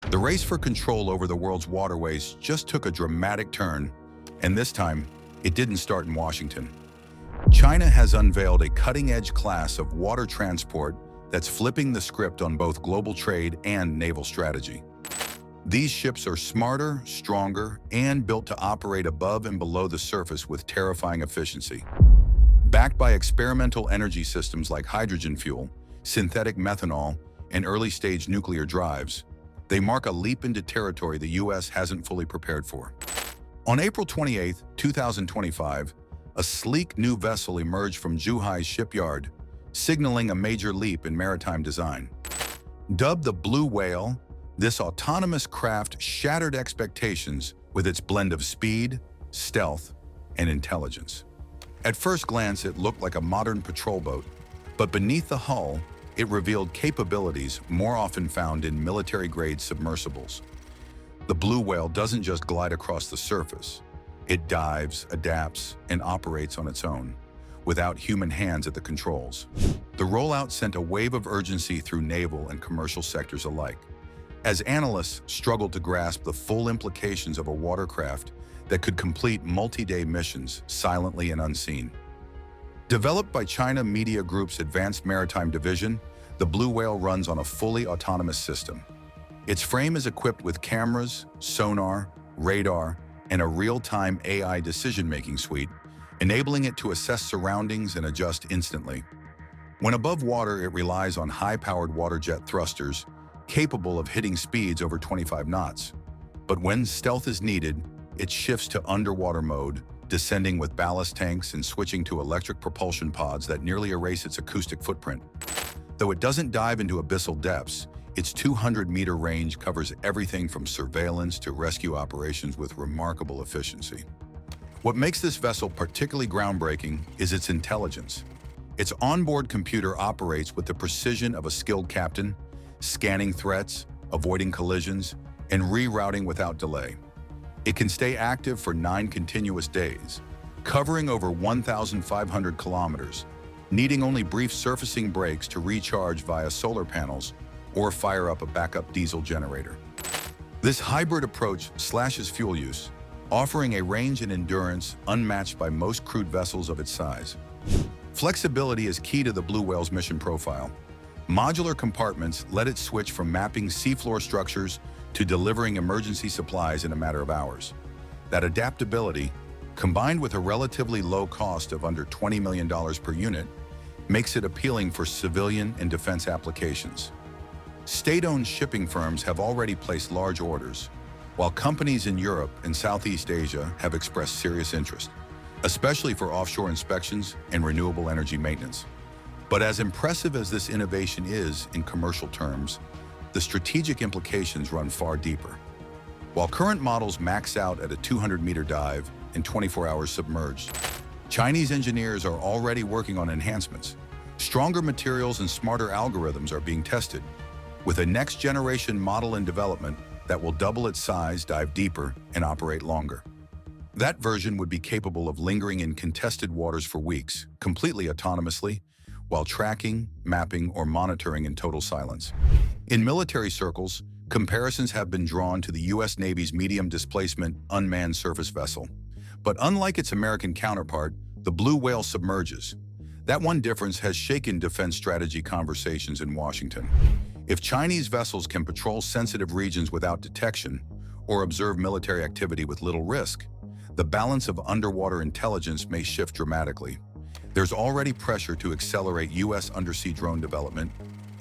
The race for control over the world's waterways just took a dramatic turn, and this time, it didn't start in Washington. China has unveiled a cutting-edge class of water transport that's flipping the script on both global trade and naval strategy. These ships are smarter, stronger, and built to operate above and below the surface with terrifying efficiency. Backed by experimental energy systems like hydrogen fuel, synthetic methanol, and early-stage nuclear drives, they mark a leap into territory the U.S. hasn't fully prepared for. On April 28, 2025, a sleek new vessel emerged from Zhuhai's shipyard, signaling a major leap in maritime design. Dubbed the Blue Whale, this autonomous craft shattered expectations with its blend of speed, stealth, and intelligence. At first glance, it looked like a modern patrol boat, but beneath the hull, it revealed capabilities more often found in military-grade submersibles. The Blue Whale doesn't just glide across the surface. It dives, adapts, and operates on its own, without human hands at the controls. The rollout sent a wave of urgency through naval and commercial sectors alike, as analysts struggled to grasp the full implications of a watercraft that could complete multi-day missions silently and unseen. Developed by China Media Group's Advanced Maritime Division, the Blue Whale runs on a fully autonomous system. Its frame is equipped with cameras, sonar, radar, and a real-time AI decision-making suite, enabling it to assess surroundings and adjust instantly. When above water, it relies on high-powered water jet thrusters, capable of hitting speeds over 25 knots. But when stealth is needed, it shifts to underwater mode, descending with ballast tanks and switching to electric propulsion pods that nearly erase its acoustic footprint. Though it doesn't dive into abyssal depths, its 200-meter range covers everything from surveillance to rescue operations with remarkable efficiency. What makes this vessel particularly groundbreaking is its intelligence. Its onboard computer operates with the precision of a skilled captain, scanning threats, avoiding collisions, and rerouting without delay. It can stay active for 9 continuous days, covering over 1,500 kilometers, needing only brief surfacing breaks to recharge via solar panels or fire up a backup diesel generator. This hybrid approach slashes fuel use, offering a range and endurance unmatched by most crewed vessels of its size. Flexibility is key to the Blue Whale's mission profile. Modular compartments let it switch from mapping seafloor structures to delivering emergency supplies in a matter of hours. That adaptability, combined with a relatively low cost of under $20 million per unit, makes it appealing for civilian and defense applications. State-owned shipping firms have already placed large orders, while companies in Europe and Southeast Asia have expressed serious interest, especially for offshore inspections and renewable energy maintenance. But as impressive as this innovation is in commercial terms, the strategic implications run far deeper. While current models max out at a 200-meter dive and 24 hours submerged, Chinese engineers are already working on enhancements. Stronger materials and smarter algorithms are being tested, with a next-generation model in development that will double its size, dive deeper, and operate longer. That version would be capable of lingering in contested waters for weeks, completely autonomously, while tracking, mapping, or monitoring in total silence. In military circles, comparisons have been drawn to the U.S. Navy's medium-displacement unmanned surface vessel. But unlike its American counterpart, the Blue Whale submerges. That one difference has shaken defense strategy conversations in Washington. If Chinese vessels can patrol sensitive regions without detection or observe military activity with little risk, the balance of underwater intelligence may shift dramatically. There's already pressure to accelerate U.S. undersea drone development,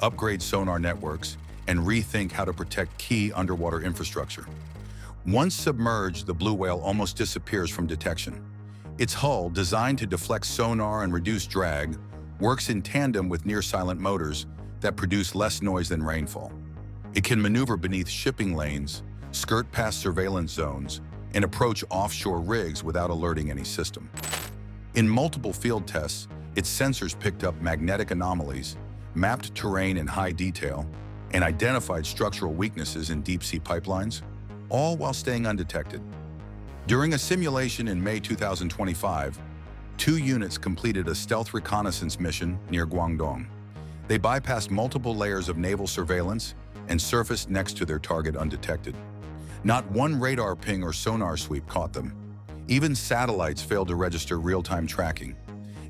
upgrade sonar networks, and rethink how to protect key underwater infrastructure. Once submerged, the Blue Whale almost disappears from detection. Its hull, designed to deflect sonar and reduce drag, works in tandem with near-silent motors that produce less noise than rainfall. It can maneuver beneath shipping lanes, skirt past surveillance zones, and approach offshore rigs without alerting any system. In multiple field tests, its sensors picked up magnetic anomalies, mapped terrain in high detail, and identified structural weaknesses in deep-sea pipelines, all while staying undetected. During a simulation in May 2025, 2 units completed a stealth reconnaissance mission near Guangdong. They bypassed multiple layers of naval surveillance, and surfaced next to their target undetected. Not one radar ping or sonar sweep caught them. Even satellites failed to register real-time tracking.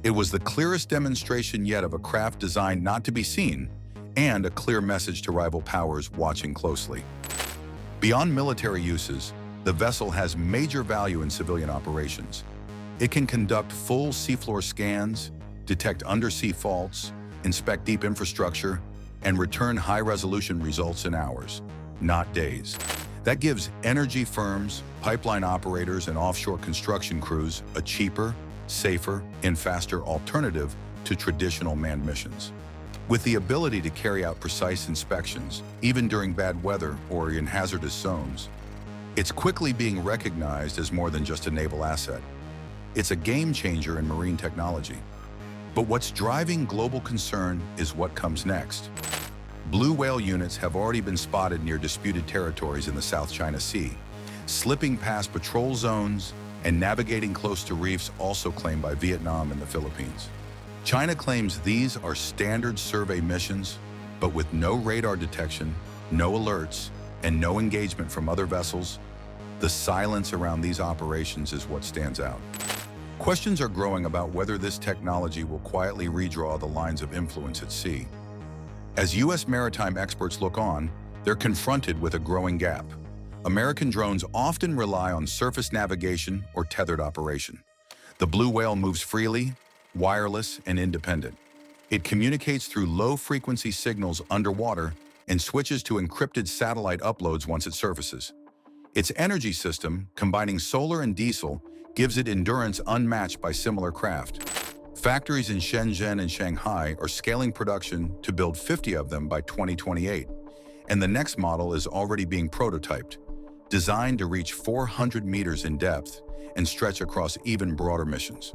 It was the clearest demonstration yet of a craft designed not to be seen, and a clear message to rival powers watching closely. Beyond military uses, the vessel has major value in civilian operations. It can conduct full seafloor scans, detect undersea faults, inspect deep infrastructure, and return high-resolution results in hours, not days. That gives energy firms, pipeline operators, and offshore construction crews a cheaper, safer, and faster alternative to traditional manned missions. With the ability to carry out precise inspections, even during bad weather or in hazardous zones, it's quickly being recognized as more than just a naval asset. It's a game changer in marine technology. But what's driving global concern is what comes next. Blue whale units have already been spotted near disputed territories in the South China Sea, slipping past patrol zones and navigating close to reefs also claimed by Vietnam and the Philippines. China claims these are standard survey missions, but with no radar detection, no alerts, and no engagement from other vessels, the silence around these operations is what stands out. Questions are growing about whether this technology will quietly redraw the lines of influence at sea. As U.S. maritime experts look on, they're confronted with a growing gap. American drones often rely on surface navigation or tethered operation. The blue whale moves freely, wireless, and independent. It communicates through low-frequency signals underwater and switches to encrypted satellite uploads once it surfaces. Its energy system, combining solar and diesel, gives it endurance unmatched by similar craft. Factories in Shenzhen and Shanghai are scaling production to build 50 of them by 2028, and the next model is already being prototyped, designed to reach 400 meters in depth and stretch across even broader missions.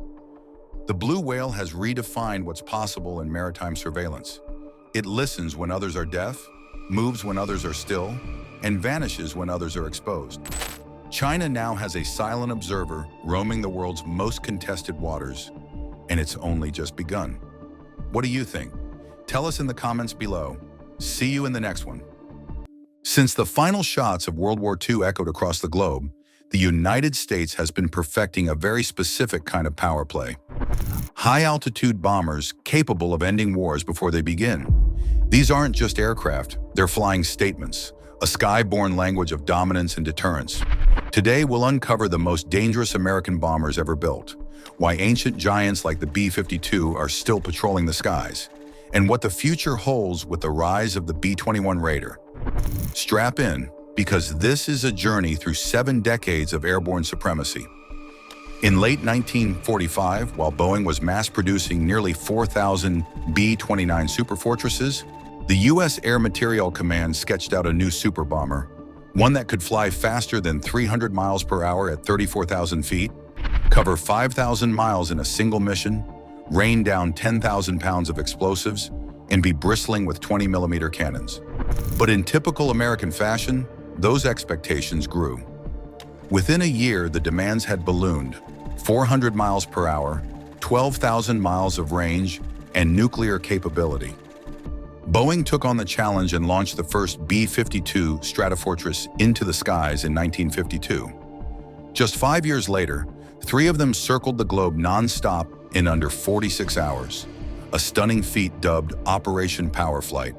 The blue whale has redefined what's possible in maritime surveillance. It listens when others are deaf, moves when others are still, and vanishes when others are exposed. China now has a silent observer roaming the world's most contested waters, and it's only just begun. What do you think? Tell us in the comments below. See you in the next one. Since the final shots of World War II echoed across the globe, the United States has been perfecting a very specific kind of power play. High-altitude bombers capable of ending wars before they begin. These aren't just aircraft, they're flying statements, a sky-born language of dominance and deterrence. Today, we'll uncover the most dangerous American bombers ever built, why ancient giants like the B-52 are still patrolling the skies, and what the future holds with the rise of the B-21 Raider. Strap in, because this is a journey through 7 decades of airborne supremacy. In late 1945, while Boeing was mass-producing nearly 4,000 B-29 Superfortresses, the U.S. Air Materiel Command sketched out a new super bomber, one that could fly faster than 300 miles per hour at 34,000 feet, cover 5,000 miles in a single mission, rain down 10,000 pounds of explosives, and be bristling with 20-millimeter cannons. But in typical American fashion, those expectations grew. Within a year, the demands had ballooned: 400 miles per hour, 12,000 miles of range, and nuclear capability. Boeing took on the challenge and launched the first B-52 Stratofortress into the skies in 1952. Just 5 years later, 3 of them circled the globe non-stop in under 46 hours, a stunning feat dubbed Operation Powerflight.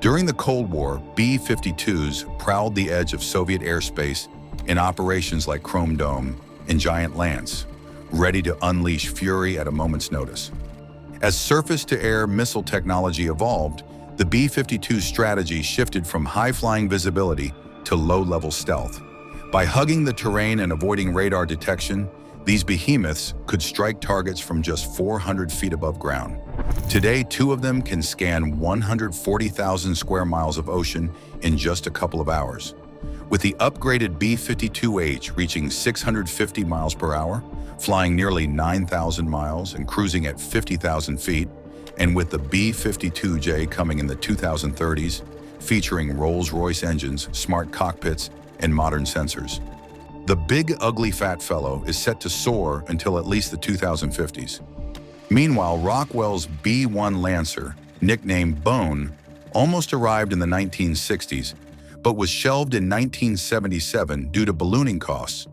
During the Cold War, B-52s prowled the edge of Soviet airspace in operations like Chrome Dome and Giant Lance, ready to unleash fury at a moment's notice. As surface-to-air missile technology evolved, the B-52 strategy shifted from high-flying visibility to low-level stealth. By hugging the terrain and avoiding radar detection, these behemoths could strike targets from just 400 feet above ground. Today, 2 of them can scan 140,000 square miles of ocean in just a couple of hours. With the upgraded B-52H reaching 650 miles per hour, flying nearly 9,000 miles and cruising at 50,000 feet, and with the B-52J coming in the 2030s, featuring Rolls-Royce engines, smart cockpits, and modern sensors. The big, ugly, fat fellow is set to soar until at least the 2050s. Meanwhile, Rockwell's B-1 Lancer, nicknamed Bone, almost arrived in the 1960s, but was shelved in 1977 due to ballooning costs.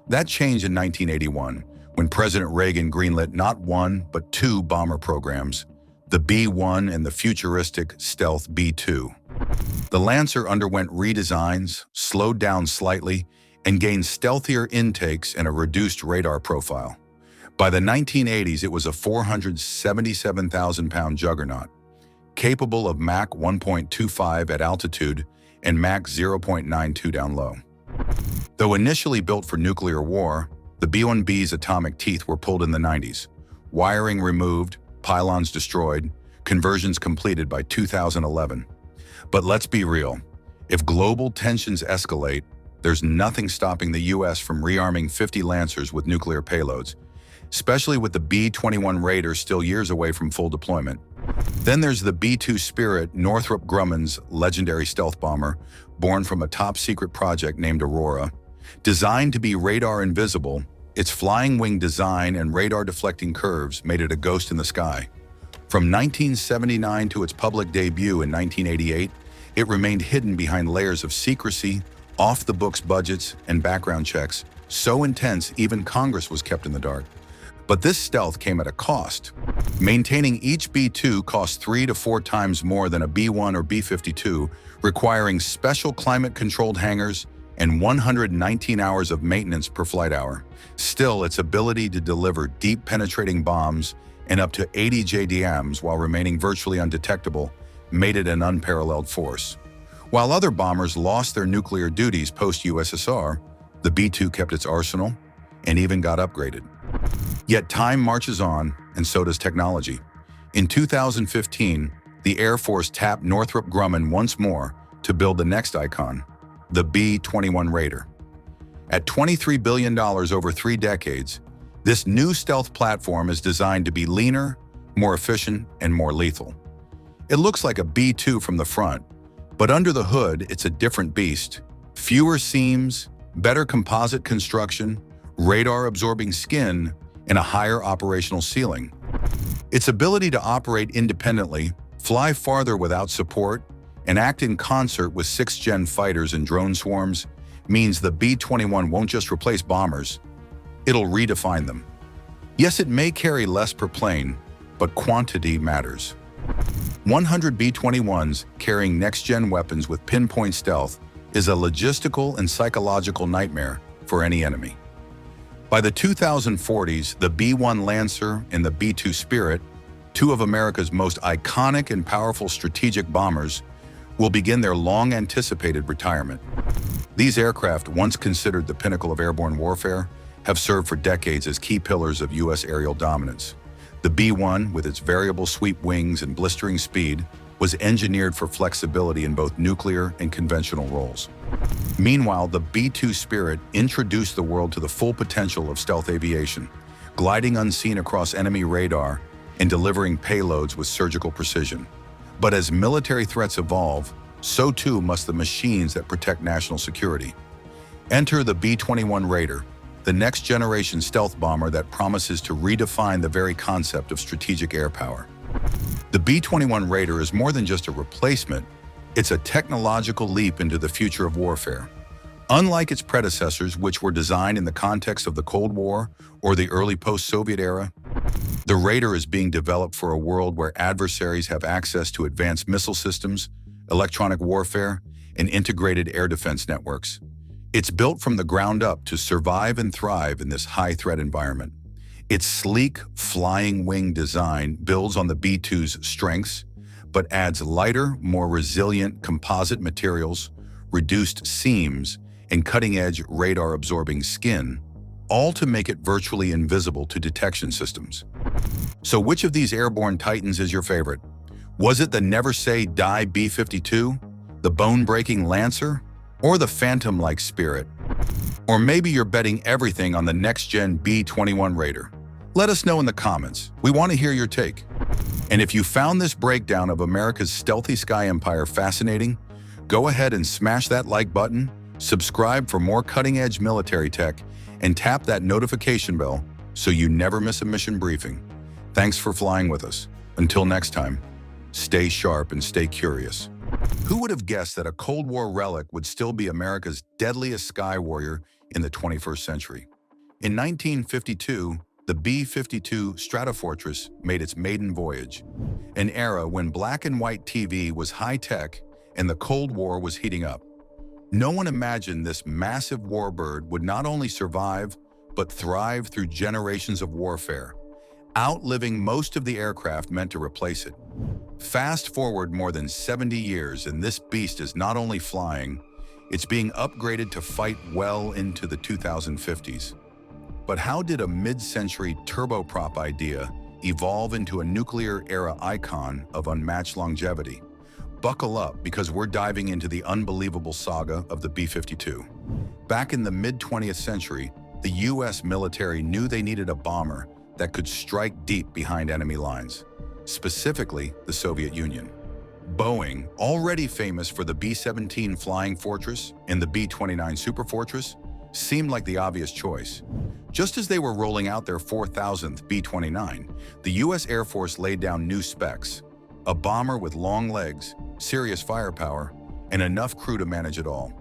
That changed in 1981, when President Reagan greenlit not one, but two bomber programs, the B-1 and the futuristic stealth B-2. The Lancer underwent redesigns, slowed down slightly, and gained stealthier intakes and a reduced radar profile. By the 1980s, it was a 477,000-pound juggernaut, capable of Mach 1.25 at altitude and Mach 0.92 down low. Though initially built for nuclear war, the B-1B's atomic teeth were pulled in the 90s, wiring removed, pylons destroyed, conversions completed by 2011. But let's be real, if global tensions escalate, there's nothing stopping the US from rearming 50 Lancers with nuclear payloads, especially with the B-21 Raider still years away from full deployment. Then there's the B-2 Spirit, Northrop Grumman's legendary stealth bomber, born from a top-secret project named Aurora. Designed to be radar invisible, its flying wing design and radar-deflecting curves made it a ghost in the sky. From 1979 to its public debut in 1988, it remained hidden behind layers of secrecy, off-the-books budgets, and background checks, so intense even Congress was kept in the dark. But this stealth came at a cost. Maintaining each B-2 cost 3 to 4 times more than a B-1 or B-52, requiring special climate-controlled hangars and 119 hours of maintenance per flight hour. Still, its ability to deliver deep penetrating bombs and up to 80 JDAMs while remaining virtually undetectable made it an unparalleled force. While other bombers lost their nuclear duties post-USSR, the B-2 kept its arsenal and even got upgraded. Yet time marches on, and so does technology. In 2015, the Air Force tapped Northrop Grumman once more to build the next icon, the B-21 Raider. At $23 billion over 3 decades, this new stealth platform is designed to be leaner, more efficient, and more lethal. It looks like a B-2 from the front, but under the hood, it's a different beast. Fewer seams, better composite construction, radar-absorbing skin, and a higher operational ceiling. Its ability to operate independently, fly farther without support, and act in concert with 6th-gen fighters and drone swarms means the B-21 won't just replace bombers, it'll redefine them. Yes, it may carry less per plane, but quantity matters. 100 B-21s carrying next-gen weapons with pinpoint stealth is a logistical and psychological nightmare for any enemy. By the 2040s, the B-1 Lancer and the B-2 Spirit, two of America's most iconic and powerful strategic bombers, will begin their long-anticipated retirement. These aircraft, once considered the pinnacle of airborne warfare, have served for decades as key pillars of U.S. aerial dominance. The B-1, with its variable sweep wings and blistering speed, was engineered for flexibility in both nuclear and conventional roles. Meanwhile, the B-2 Spirit introduced the world to the full potential of stealth aviation, gliding unseen across enemy radar and delivering payloads with surgical precision. But as military threats evolve, so too must the machines that protect national security. Enter the B-21 Raider, the next-generation stealth bomber that promises to redefine the very concept of strategic air power. The B-21 Raider is more than just a replacement, it's a technological leap into the future of warfare. Unlike its predecessors, which were designed in the context of the Cold War or the early post-Soviet era, the Raider is being developed for a world where adversaries have access to advanced missile systems, electronic warfare, and integrated air defense networks. It's built from the ground up to survive and thrive in this high-threat environment. Its sleek, flying wing design builds on the B-2's strengths, but adds lighter, more resilient composite materials, reduced seams, and cutting-edge radar-absorbing skin, all to make it virtually invisible to detection systems. So which of these airborne titans is your favorite? Was it the never-say-die B-52, the bone-breaking Lancer, or the Phantom-like Spirit? Or maybe you're betting everything on the next-gen B-21 Raider? Let us know in the comments. We want to hear your take. And if you found this breakdown of America's stealthy sky empire fascinating, go ahead and smash that like button, subscribe for more cutting-edge military tech, and tap that notification bell so you never miss a mission briefing. Thanks for flying with us. Until next time. Stay sharp and stay curious. Who would have guessed that a Cold War relic would still be America's deadliest sky warrior in the 21st century? In 1952, the B-52 Stratofortress made its maiden voyage, an era when black and white TV was high-tech and the Cold War was heating up. No one imagined this massive warbird would not only survive, but thrive through generations of warfare, outliving most of the aircraft meant to replace it. Fast forward more than 70 years, and this beast is not only flying, it's being upgraded to fight well into the 2050s. But how did a mid-century turboprop idea evolve into a nuclear-era icon of unmatched longevity? Buckle up, because we're diving into the unbelievable saga of the B-52. Back in the mid-20th century, the US military knew they needed a bomber that could strike deep behind enemy lines, specifically the Soviet Union. Boeing, already famous for the B-17 Flying Fortress and the B-29 Superfortress, seemed like the obvious choice. Just as they were rolling out their 4,000th B-29, the US Air Force laid down new specs: a bomber with long legs, serious firepower, and enough crew to manage it all.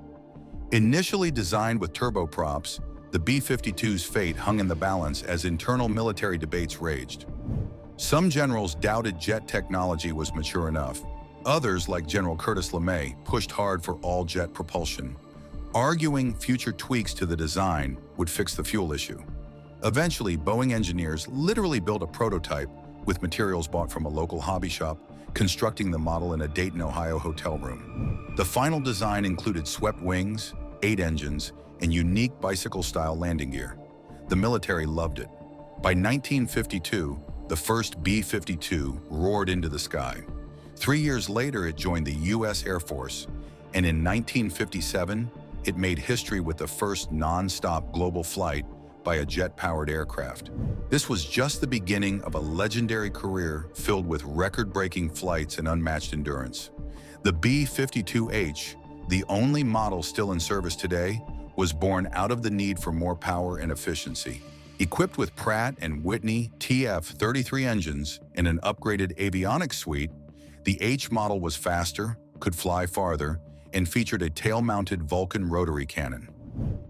Initially designed with turboprops, the B-52's fate hung in the balance as internal military debates raged. Some generals doubted jet technology was mature enough. Others, like General Curtis LeMay, pushed hard for all-jet propulsion, arguing future tweaks to the design would fix the fuel issue. Eventually, Boeing engineers literally built a prototype with materials bought from a local hobby shop, constructing the model in a Dayton, Ohio hotel room. The final design included swept wings, 8 engines, and unique bicycle-style landing gear. The military loved it. By 1952, the first B-52 roared into the sky. 3 years later, it joined the US Air Force, and in 1957, it made history with the first non-stop global flight by a jet-powered aircraft. This was just the beginning of a legendary career filled with record-breaking flights and unmatched endurance. The B-52H, the only model still in service today, was born out of the need for more power and efficiency. Equipped with Pratt & Whitney TF-33 engines and an upgraded avionics suite, the H model was faster, could fly farther, and featured a tail-mounted Vulcan rotary cannon.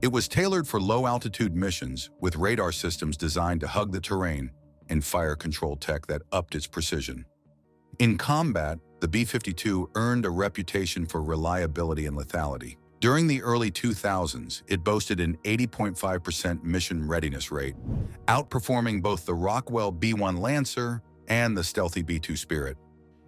It was tailored for low-altitude missions, with radar systems designed to hug the terrain and fire control tech that upped its precision. In combat, the B-52 earned a reputation for reliability and lethality. During the early 2000s, it boasted an 80.5% mission readiness rate, outperforming both the Rockwell B-1 Lancer and the stealthy B-2 Spirit.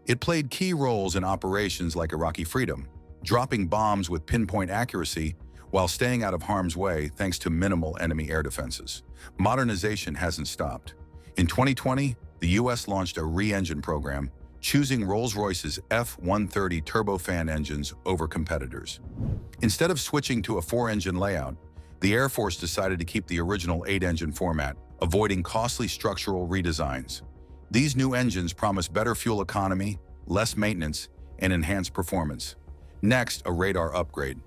It played key roles in operations like Iraqi Freedom, dropping bombs with pinpoint accuracy while staying out of harm's way thanks to minimal enemy air defenses. Modernization hasn't stopped. In 2020, the US launched a re-engine program, choosing Rolls-Royce's F-130 turbofan engines over competitors. Instead of switching to a 4-engine layout, the Air Force decided to keep the original 8-engine format, avoiding costly structural redesigns. These new engines promise better fuel economy, less maintenance, and enhanced performance. Next, a radar upgrade.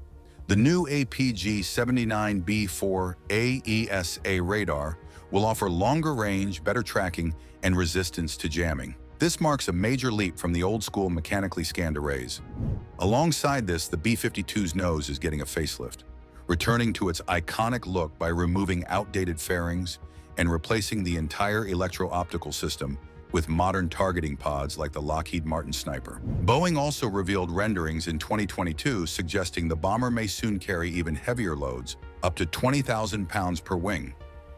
The new APG-79B4 AESA radar will offer longer range, better tracking, and resistance to jamming. This marks a major leap from the old-school mechanically scanned arrays. Alongside this, the B-52's nose is getting a facelift, returning to its iconic look by removing outdated fairings and replacing the entire electro-optical system with modern targeting pods like the Lockheed Martin Sniper. Boeing also revealed renderings in 2022 suggesting the bomber may soon carry even heavier loads, up to 20,000 pounds per wing.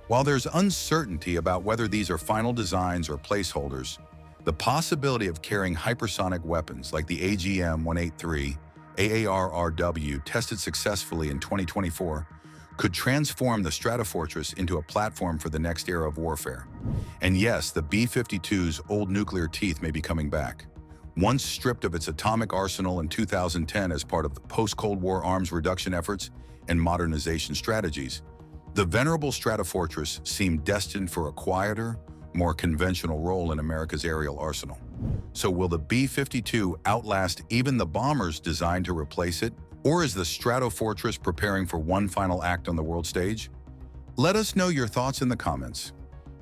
While there's uncertainty about whether these are final designs or placeholders, the possibility of carrying hypersonic weapons like the AGM-183 AARRW tested successfully in 2024 could transform the Stratofortress into a platform for the next era of warfare. And yes, the B-52's old nuclear teeth may be coming back. Once stripped of its atomic arsenal in 2010 as part of the post-Cold War arms reduction efforts and modernization strategies, the venerable Stratofortress seemed destined for a quieter, more conventional role in America's aerial arsenal. So will the B-52 outlast even the bombers designed to replace it? Or is the Stratofortress preparing for one final act on the world stage? Let us know your thoughts in the comments.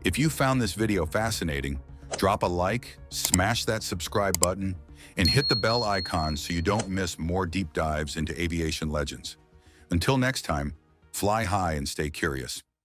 If you found this video fascinating, Drop a like, smash that subscribe button, and hit the bell icon so you don't miss more deep dives into aviation legends. Until next time, fly high and stay curious.